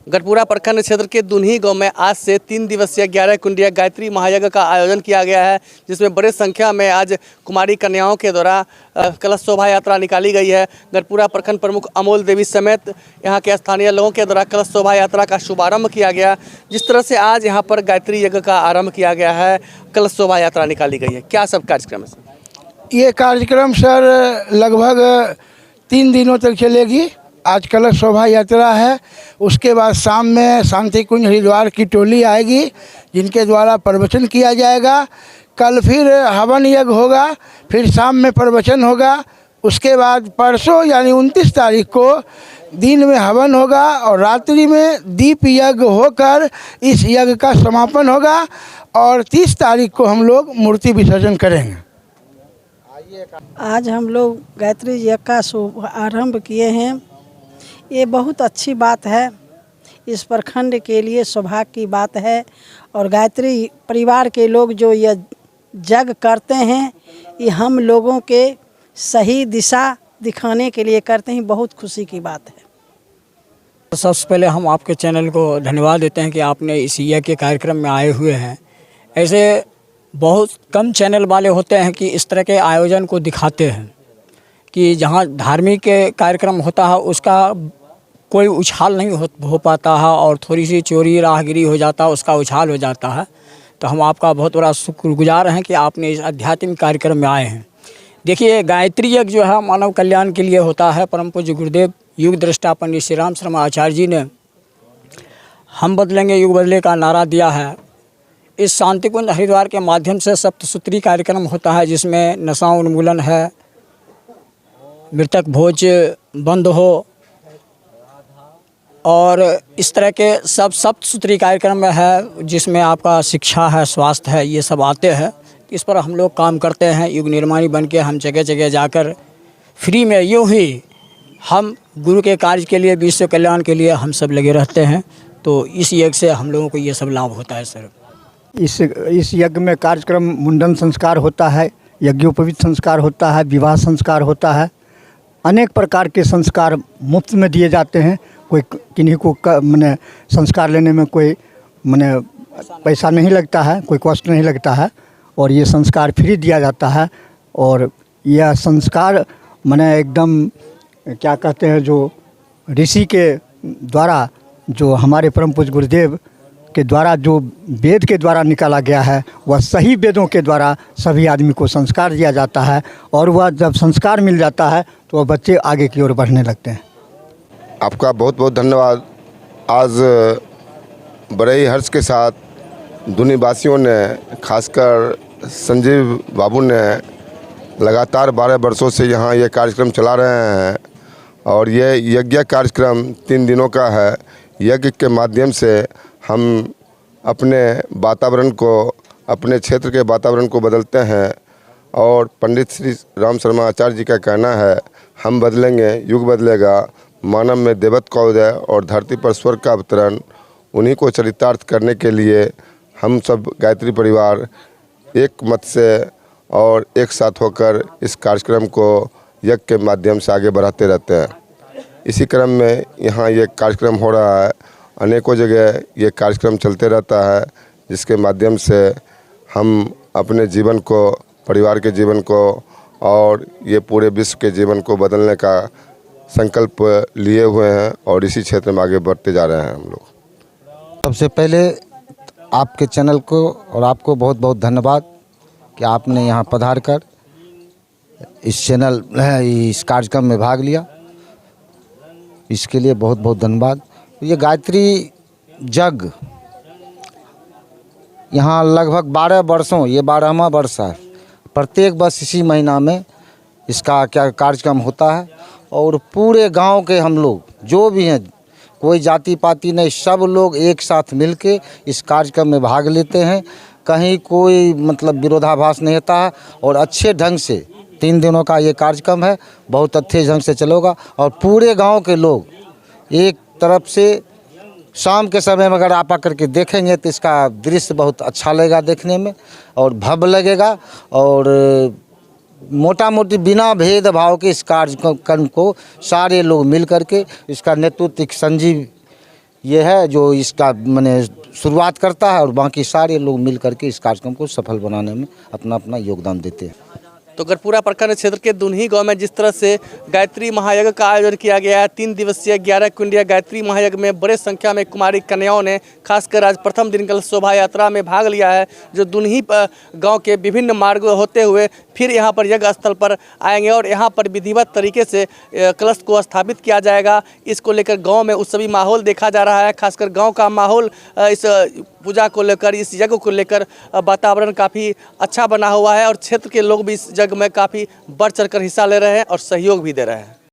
गढ़पुरा प्रखंड क्षेत्र के दुन्ही गांव में आज से 3 दिवसीय 11 कुंडीय गायत्री महायज्ञ का आयोजन किया गया है, जिसमें बड़ी संख्या में आज कुमारी कन्याओं के द्वारा कलश शोभा यात्रा निकाली गई है। गढ़पुरा प्रखंड प्रमुख अमोल देवी समेत यहां के स्थानीय लोगों के द्वारा कलश शोभा यात्रा का शुभारंभ किया गया। जिस तरह से आज यहां पर गायत्री यज्ञ का आरंभ किया गया है, कलश शोभा यात्रा निकाली गई है, क्या सब कार्यक्रम है? ये कार्यक्रम सर लगभग 3 दिनों तक चलेगी। आज कलश शोभा यात्रा है, उसके बाद शाम में शांति कुंज हरिद्वार की टोली आएगी जिनके द्वारा प्रवचन किया जाएगा। कल फिर हवन यज्ञ होगा, फिर शाम में प्रवचन होगा। उसके बाद परसों यानी 29 तारीख को दिन में हवन होगा और रात्रि में दीप यज्ञ होकर इस यज्ञ का समापन होगा और 30 तारीख को हम लोग मूर्ति विसर्जन करेंगे। आज हम लोग गायत्री यज्ञ का शुभ आरंभ किए हैं। ये बहुत अच्छी बात है, इस प्रखंड के लिए सौभाग्य की बात है। और गायत्री परिवार के लोग जो ये यज्ञ करते हैं, ये हम लोगों के सही दिशा दिखाने के लिए करते हैं, बहुत खुशी की बात है। सबसे पहले हम आपके चैनल को धन्यवाद देते हैं कि आपने इस यज्ञ के कार्यक्रम में आए हुए हैं। ऐसे बहुत कम चैनल वाले होते हैं कि इस तरह के आयोजन को दिखाते हैं कि जहाँ धार्मिक कार्यक्रम होता है उसका कोई उछाल नहीं हो पाता है और थोड़ी सी चोरी राहगिरी हो जाता है, उसका उछाल हो जाता है। तो हम आपका बहुत बड़ा शुक्रगुजार हैं कि आपने इस आध्यात्मिक कार्यक्रम में आए हैं। देखिए, गायत्री यज्ञ जो है मानव कल्याण के लिए होता है। परम पूज्य गुरुदेव युग दृष्टा पंडित श्री राम शर्मा आचार्य जी ने हम बदलेंगे युग बदले का नारा दिया है। इस शांति कुंज हरिद्वार के माध्यम से सप्तसूत्री कार्यक्रम होता है, जिसमें नशा उन्मूलन है, मृतक भोज बंद हो और इस तरह के सब सप्तसूत्री कार्यक्रम में है, जिसमें आपका शिक्षा है, स्वास्थ्य है, ये सब आते हैं। इस पर हम लोग काम करते हैं। युग निर्माणी बन के हम जगह जगह जाकर फ्री में यूँ ही हम गुरु के कार्य के लिए, विश्व कल्याण के लिए हम सब लगे रहते हैं। तो इस यज्ञ से हम लोगों को ये सब लाभ होता है सर। इस यज्ञ में कार्यक्रम मुंडन संस्कार होता है, यज्ञोपवीत संस्कार होता है, विवाह संस्कार होता है। अनेक प्रकार के संस्कार मुफ्त में दिए जाते हैं। कोई किन्हीं को मने संस्कार लेने में कोई मने पैसा नहीं लगता है, कोई कॉस्ट नहीं लगता है और ये संस्कार फ्री दिया जाता है। और यह संस्कार मने एकदम क्या कहते हैं, जो ऋषि के द्वारा, जो हमारे परम पूज्य गुरुदेव के द्वारा जो वेद के द्वारा निकाला गया है, वह सही वेदों के द्वारा सभी आदमी को संस्कार दिया जाता है। और वह जब संस्कार मिल जाता है तो वह बच्चे आगे की ओर बढ़ने लगते हैं। आपका बहुत बहुत धन्यवाद। आज बड़े ही हर्ष के साथ दुनी वासियों ने, खासकर संजीव बाबू ने लगातार 12 वर्षों से यहाँ ये कार्यक्रम चला रहे हैं और ये यज्ञ कार्यक्रम 3 दिनों का है। यज्ञ के माध्यम से हम अपने वातावरण को, अपने क्षेत्र के वातावरण को बदलते हैं। और पंडित श्री राम शर्मा आचार्य जी का कहना है, हम बदलेंगे युग बदलेगा, मानव में देवत्व का उदय और धरती पर स्वर्ग का अवतरण। उन्हीं को चरितार्थ करने के लिए हम सब गायत्री परिवार एक मत से और एक साथ होकर इस कार्यक्रम को यज्ञ के माध्यम से आगे बढ़ाते रहते हैं। इसी क्रम में यहाँ ये कार्यक्रम हो रहा है। अनेकों जगह ये कार्यक्रम चलते रहता है, जिसके माध्यम से हम अपने जीवन को, परिवार के जीवन को और ये पूरे विश्व के जीवन को बदलने का संकल्प लिए हुए हैं और इसी क्षेत्र में आगे बढ़ते जा रहे हैं हम लोग। सबसे पहले आपके चैनल को और आपको बहुत बहुत धन्यवाद कि आपने यहाँ पधार कर इस कार्यक्रम में भाग लिया। इसके लिए बहुत बहुत धन्यवाद। ये गायत्री यज्ञ यहाँ लगभग 12 वर्षों, ये 12वां वर्ष है। प्रत्येक वर्ष इसी महीना में इसका कार्यक्रम होता है और पूरे गांव के हम लोग जो भी हैं, कोई जाति पाति नहीं, सब लोग एक साथ मिलके इस कार्यक्रम में भाग लेते हैं। कहीं कोई मतलब विरोधाभास नहीं होता है और अच्छे ढंग से 3 दिनों का ये कार्यक्रम है, बहुत अच्छे ढंग से चलेगा। और पूरे गांव के लोग एक तरफ से शाम के समय में अगर आप आकर के देखेंगे तो इसका दृश्य बहुत अच्छा लगेगा देखने में और भव्य लगेगा। और मोटा मोटी बिना भेदभाव के इस कार्यक्रम को सारे लोग मिल करके इसका नेतृत्व संजीव ये है जो इसका मैंने शुरुआत करता है और बाकी सारे लोग मिल करके इस कार्यक्रम को सफल बनाने में अपना अपना योगदान देते हैं। तो गढ़पुरा प्रखंड क्षेत्र के दुन्ही गांव में जिस तरह से गायत्री महायज्ञ का आयोजन किया गया है, 3 दिवसीय 11 कुंडिया गायत्री महायज्ञ में बड़े संख्या में कुमारी कन्याओं ने खासकर आज प्रथम दिन कलश शोभा यात्रा में भाग लिया है, जो दुन्ही गांव के विभिन्न मार्गों होते हुए फिर यहां पर यज्ञ स्थल पर आएंगे और यहां पर विधिवत तरीके से कलश को स्थापित किया जाएगा। इसको लेकर गाँव में उत्सवी माहौल देखा जा रहा है। खासकर गाँव का माहौल इस पूजा को लेकर, इस यज्ञ को लेकर वातावरण काफ़ी अच्छा बना हुआ है और क्षेत्र के लोग भी इस यज्ञ में काफ़ी बढ़ चढ़कर हिस्सा ले रहे हैं और सहयोग भी दे रहे हैं।